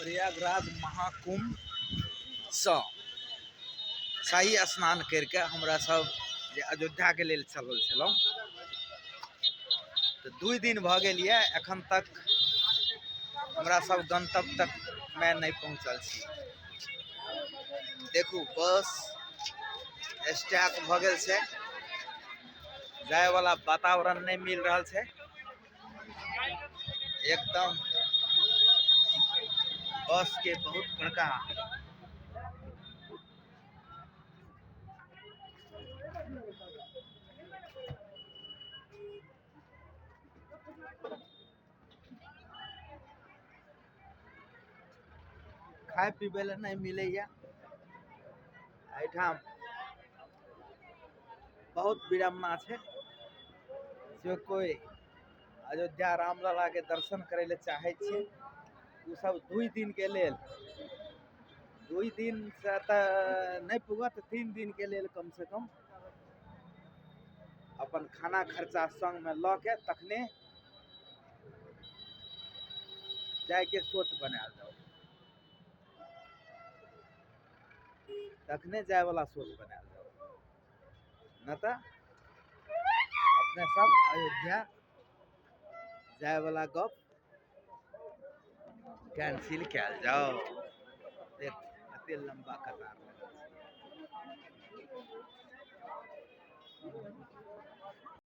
प्रयागराज महाकुंभ सँ शाही स्नान करके हमरा सब जे अयोध्या के लेल चलल छलहुँ तो 2 दिन भ गेल ये, एखन तक हमरा सब गंतव्य तक में नहीं पहुँचल छी। देखू बस स्टॉप भ गेल छै, जाए वाला वातावरण नहीं मिल रहा है, एकदम बस के बहुत बड़का खाए पीबे ला नहीं मिले या। एठाम बहुत विडम्बना है, जो कोई अयोध्या रामलला के दर्शन करे ले चाहे छे उ सब 2 दिन के लेल, 2 दिन से त नहीं पुगत, 3 दिन के लेल कम से कम अपन खाना खर्चा संग में ल के तखने जाए के सोच बनाल जाओ, तखने जाए वाला सोच बनाल जाओ, न त अपने सब अयोध्या जाए वाला गप कैंसिल कैल जाओ। एते लंबा कतार लगा।